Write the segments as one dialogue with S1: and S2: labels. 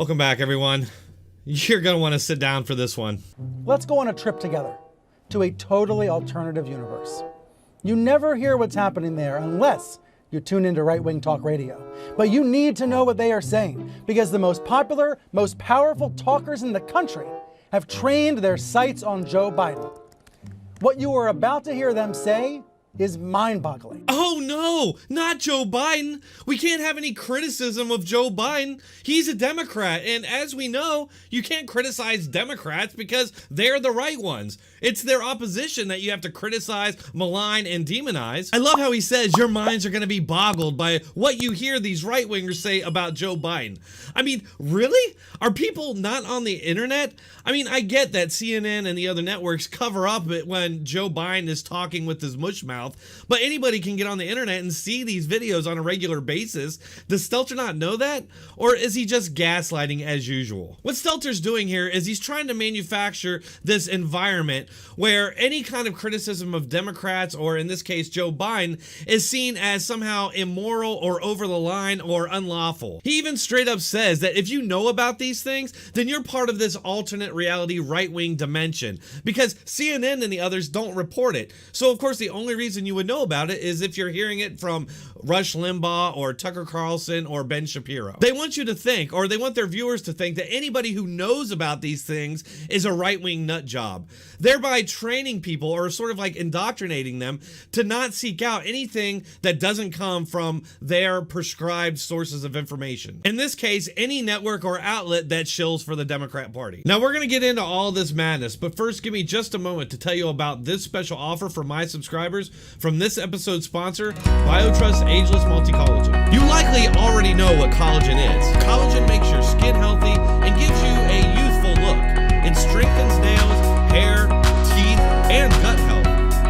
S1: Welcome back, everyone. You're gonna want to sit down for this one.
S2: Let's go on a trip together to a totally alternative universe. You never hear what's happening there unless you tune into right-wing talk radio. But you need to know what they are saying because the most popular, most powerful talkers in the country have trained their sights on Joe Biden. What you are about to hear them say is mind-boggling.
S1: Oh no, not Joe Biden. We can't have any criticism of Joe Biden. He's a Democrat, and as we know, you can't criticize Democrats because they're the right ones. It's their opposition that you have to criticize, malign, and demonize. I love how he says your minds are going to be boggled by what you hear these right-wingers say about Joe Biden. I mean, really? Are people not on the internet? I mean, I get that CNN and the other networks cover up it when Joe Biden is talking with his mush mouth, but anybody can get on the internet and see these videos on a regular basis. Does Stelter not know that? Or is he just gaslighting as usual? What Stelter's doing here is he's trying to manufacture this environment where any kind of criticism of Democrats, or in this case Joe Biden, is seen as somehow immoral or over the line or unlawful. He even straight up says that if you know about these things, then you're part of this alternate reality right-wing dimension because CNN and the others don't report it. So of course the only reason you would know about it is if you're hearing it from Rush Limbaugh or Tucker Carlson or Ben Shapiro. They want you to think, or they want their viewers to think, that anybody who knows about these things is a right-wing nut job, thereby training people or sort of like indoctrinating them to not seek out anything that doesn't come from their prescribed sources of information. In this case, any network or outlet that shills for the Democrat Party. Now we're going to get into all this madness, but first give me just a moment to tell you about this special offer for my subscribers from this episode's sponsor, BioTrust Ageless Multi-Collagen. You likely already know what collagen is. Collagen makes your skin healthy and gives you a youthful look. It strengthens nails, hair, teeth, and gut health,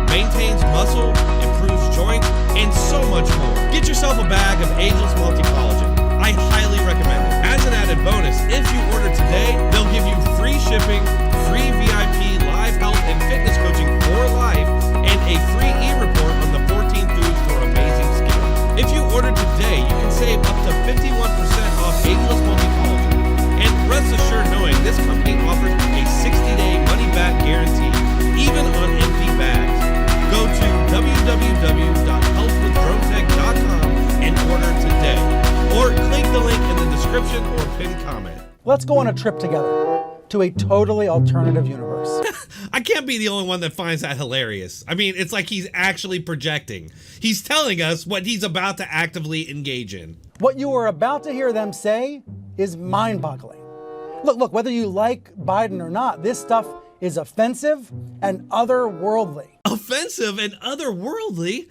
S1: maintains muscle, improves joints, and so much more. Get yourself a bag of Ageless Multi-Collagen. I highly recommend it. As an added bonus, if you order today, they'll give you free shipping, free VIP live health and fitness coaching for life, and a free e-report on the 14 foods for amazing skin. If you order today, you can save up to 51% off Ageless Multi-Collagen. And rest assured knowing this company offers a 60-day money-back guarantee, even on empty bags. Go to www.healthwithdronetech.com and order today. Or click the link in the description or pinned comment.
S2: Let's go on a trip together to a totally alternative universe.
S1: I can't be the only one that finds that hilarious. I mean, it's like he's actually projecting. He's telling us what he's about to actively engage in.
S2: What you are about to hear them say is mind-boggling. Look, whether you like Biden or not, this stuff is offensive and otherworldly.
S1: Offensive and otherworldly?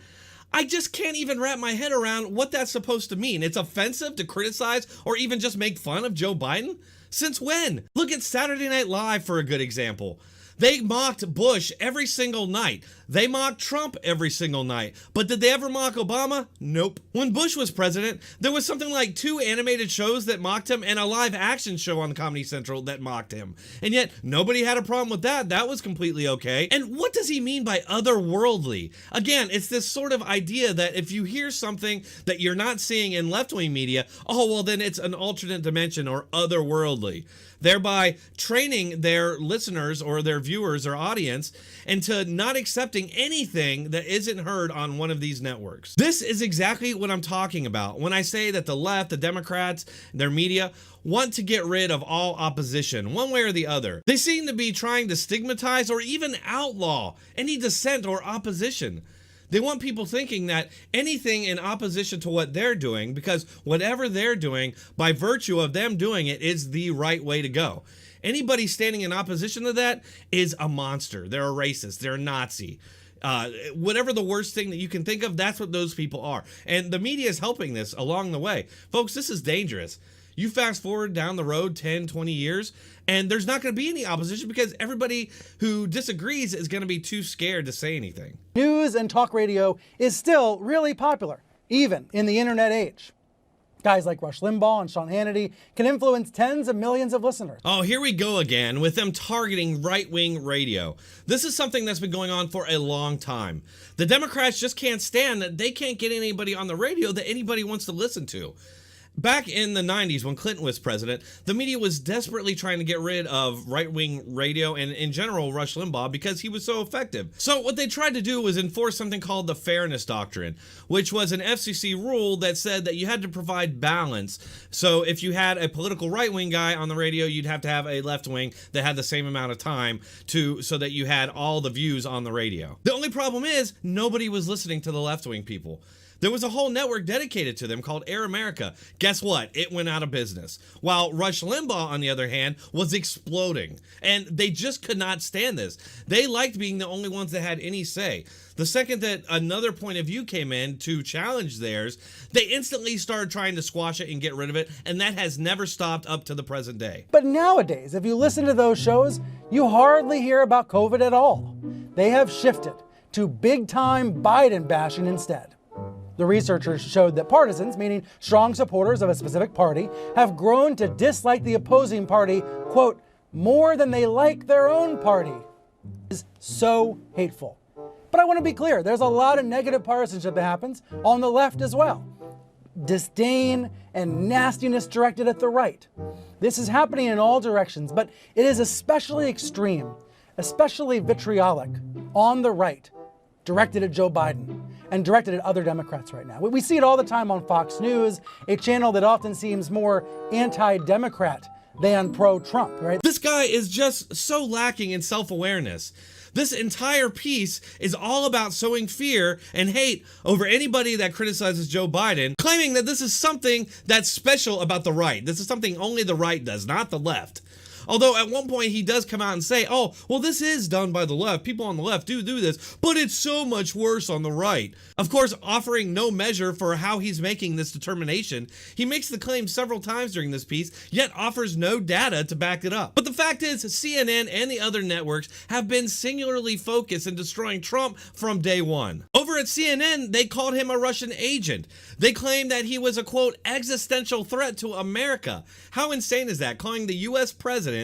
S1: I just can't even wrap my head around what that's supposed to mean. It's offensive to criticize or even just make fun of Joe Biden? Since when? Look at Saturday Night Live for a good example. They mocked Bush every single night. They mocked Trump every single night. But did they ever mock Obama? Nope. When Bush was president, there was something like 2 animated shows that mocked him and a live action show on Comedy Central that mocked him. And yet, nobody had a problem with that. That was completely okay. And what does he mean by otherworldly? Again, it's this sort of idea that if you hear something that you're not seeing in left-wing media, oh, well, then it's an alternate dimension or otherworldly, thereby training their listeners or their viewers or audience into not accepting anything that isn't heard on one of these networks. This is exactly what I'm talking about when I say that the left, the Democrats, their media, want to get rid of all opposition, one way or the other. They seem to be trying to stigmatize or even outlaw any dissent or opposition. They want people thinking that anything in opposition to what they're doing, because whatever they're doing, by virtue of them doing it, is the right way to go. Anybody standing in opposition to that is a monster. They're a racist. They're a Nazi. Whatever the worst thing that you can think of, that's what those people are. And the media is helping this along the way. Folks, this is dangerous. You fast forward down the road 10, 20 years, and there's not going to be any opposition because everybody who disagrees is going to be too scared to say anything.
S2: News and talk radio is still really popular, even in the internet age. Guys like Rush Limbaugh and Sean Hannity can influence tens of millions of listeners.
S1: Oh, here we go again with them targeting right-wing radio. This is something that's been going on for a long time. The Democrats just can't stand that they can't get anybody on the radio that anybody wants to listen to. Back in the 90s when Clinton was president, the media was desperately trying to get rid of right-wing radio and, in general, Rush Limbaugh because he was so effective. So what they tried to do was enforce something called the Fairness Doctrine, which was an FCC rule that said that you had to provide balance. So if you had a political right-wing guy on the radio, you'd have to have a left-wing that had the same amount of time so that you had all the views on the radio. The only problem is nobody was listening to the left-wing people. There was a whole network dedicated to them called Air America. Guess what? It went out of business. While Rush Limbaugh, on the other hand, was exploding. And they just could not stand this. They liked being the only ones that had any say. The second that another point of view came in to challenge theirs, they instantly started trying to squash it and get rid of it, and that has never stopped up to the present day.
S2: But nowadays, if you listen to those shows, you hardly hear about COVID at all. They have shifted to big-time Biden bashing instead. The researchers showed that partisans, meaning strong supporters of a specific party, have grown to dislike the opposing party, quote, more than they like their own party. It is so hateful. But I want to be clear, there's a lot of negative partisanship that happens on the left as well. Disdain and nastiness directed at the right. This is happening in all directions, but it is especially extreme, especially vitriolic on the right, directed at Joe Biden and directed at other Democrats right now. We see it all the time on Fox News, a channel that often seems more anti-Democrat than pro-Trump, right?
S1: This guy is just so lacking in self-awareness. This entire piece is all about sowing fear and hate over anybody that criticizes Joe Biden, claiming that this is something that's special about the right. This is something only the right does, not the left. Although at one point he does come out and say, oh, well, this is done by the left. People on the left do this, but it's so much worse on the right. Of course, offering no measure for how he's making this determination, he makes the claim several times during this piece, yet offers no data to back it up. But the fact is, CNN and the other networks have been singularly focused in destroying Trump from day one. Over at CNN, they called him a Russian agent. They claimed that he was a, quote, existential threat to America. How insane is that? Calling the U.S. president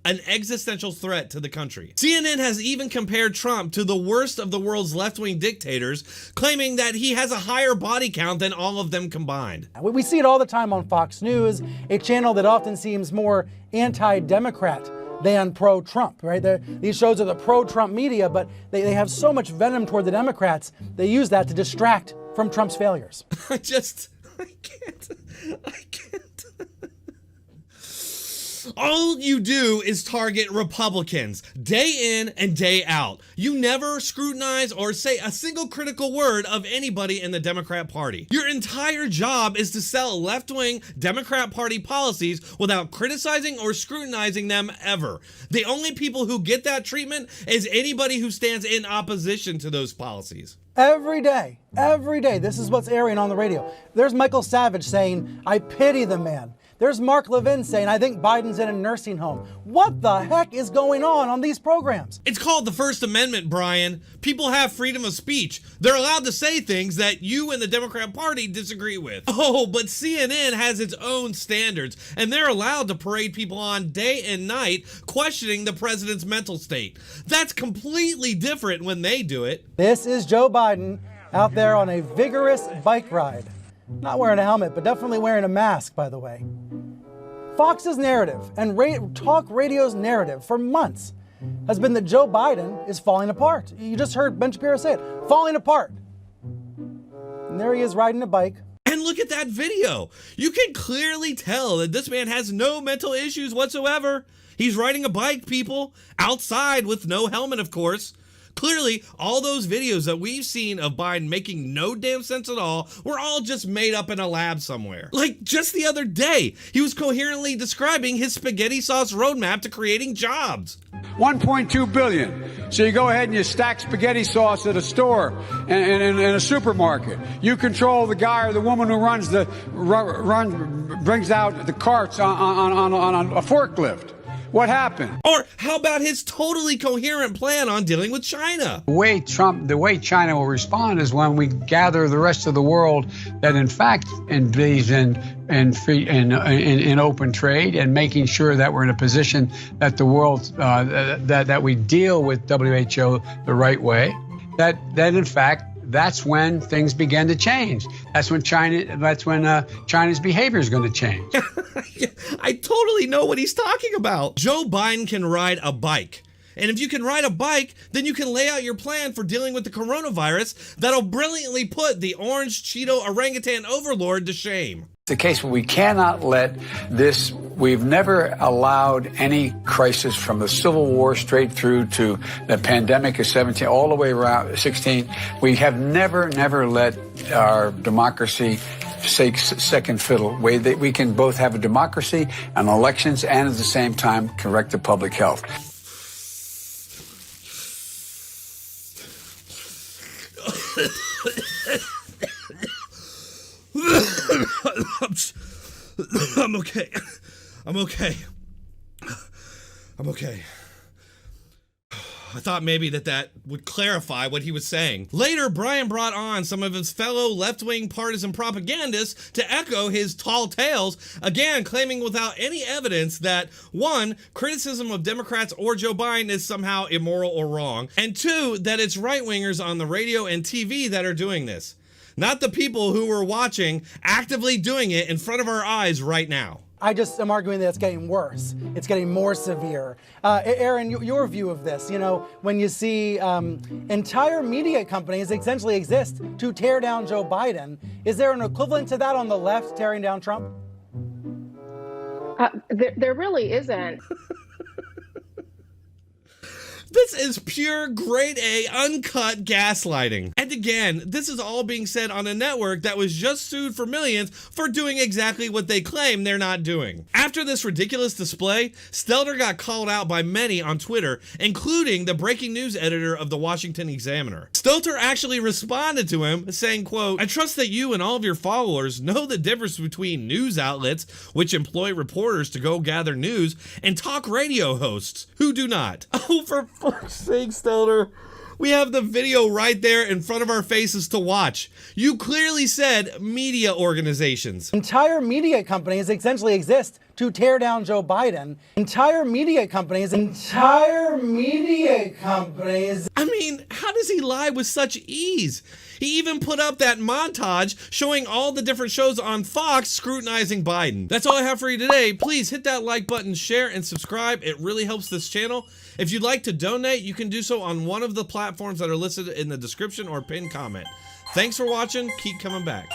S1: an existential threat to the country. CNN has even compared Trump to the worst of the world's left-wing dictators, claiming that he has a higher body count than all of them combined.
S2: We see it all the time on Fox News, a channel that often seems more anti-Democrat than pro-Trump, right? These shows are the pro-Trump media, but they have so much venom toward the Democrats, they use that to distract from Trump's failures.
S1: I can't. All you do is target Republicans day in and day out. You never scrutinize or say a single critical word of anybody in the Democrat Party. Your entire job is to sell left-wing Democrat Party policies without criticizing or scrutinizing them ever. The only people who get that treatment is anybody who stands in opposition to those policies.
S2: Every day, this is what's airing on the radio. There's Michael Savage saying, I pity the man. There's Mark Levin saying, I think Biden's in a nursing home. What the heck is going on these programs?
S1: It's called the First Amendment, Brian. People have freedom of speech. They're allowed to say things that you and the Democrat Party disagree with. Oh, but CNN has its own standards, and they're allowed to parade people on day and night questioning the president's mental state. That's completely different when they do it.
S2: This is Joe Biden out there on a vigorous bike ride. Not wearing a helmet, but definitely wearing a mask, by the way. Fox's narrative and talk radio's narrative for months has been that Joe Biden is falling apart. You just heard Ben Shapiro say it, falling apart. And there he is riding a bike.
S1: And look at that video. You can clearly tell that this man has no mental issues whatsoever. He's riding a bike, people, outside with no helmet, of course. Clearly, all those videos that we've seen of Biden making no damn sense at all were all just made up in a lab somewhere. Like, just the other day, he was coherently describing his spaghetti sauce roadmap to creating jobs.
S3: 1.2 billion. So you go ahead and you stack spaghetti sauce at a store and in a supermarket. You control the guy or the woman who brings out the carts on a forklift. What happened?
S1: Or how about his totally coherent plan on dealing with China?
S3: The way China will respond is when we gather the rest of the world that in fact believes in open trade and making sure that we're in a position that the world that we deal with WHO the right way. That in fact that's when things began to change. That's when China's behavior is going to change.
S1: I totally know what he's talking about. Joe Biden can ride a bike. And if you can ride a bike, then you can lay out your plan for dealing with the coronavirus that'll brilliantly put the orange Cheeto orangutan overlord to shame.
S3: The case where we cannot let this, we've never allowed any crisis from the Civil War straight through to the pandemic of 17, all the way around 16. We have never let our democracy take second fiddle. We can both have a democracy and elections and at the same time correct the public health.
S1: I'm okay. I'm okay. I'm okay. I thought maybe that would clarify what he was saying. Later, Brian brought on some of his fellow left-wing partisan propagandists to echo his tall tales, again claiming without any evidence that, one, criticism of Democrats or Joe Biden is somehow immoral or wrong, and two, that it's right-wingers on the radio and TV that are doing this. Not the people who were watching actively doing it in front of our eyes right now.
S2: I just am arguing that it's getting worse. It's getting more severe. Aaron, your view of this, when you see entire media companies essentially exist to tear down Joe Biden, is there an equivalent to that on the left tearing down Trump?
S4: There really isn't.
S1: This is pure grade A uncut gaslighting. And again, this is all being said on a network that was just sued for millions for doing exactly what they claim they're not doing. After this ridiculous display, Stelter got called out by many on Twitter, including the breaking news editor of the Washington Examiner. Stelter actually responded to him saying, quote, "I trust that you and all of your followers know the difference between news outlets, which employ reporters to go gather news, and talk radio hosts who do not." Oh, for fuck's sake, Stelter. We have the video right there in front of our faces to watch. You clearly said media organizations.
S2: Entire media companies essentially exist to tear down Joe Biden. Entire media companies. I
S1: mean, how does he lie with such ease? He even put up that montage showing all the different shows on Fox scrutinizing Biden. That's all I have for you today. Please hit that like button, share, and subscribe. It really helps this channel. If you'd like to donate, you can do so on one of the platforms that are listed in the description or pinned comment. Thanks for watching. Keep coming back.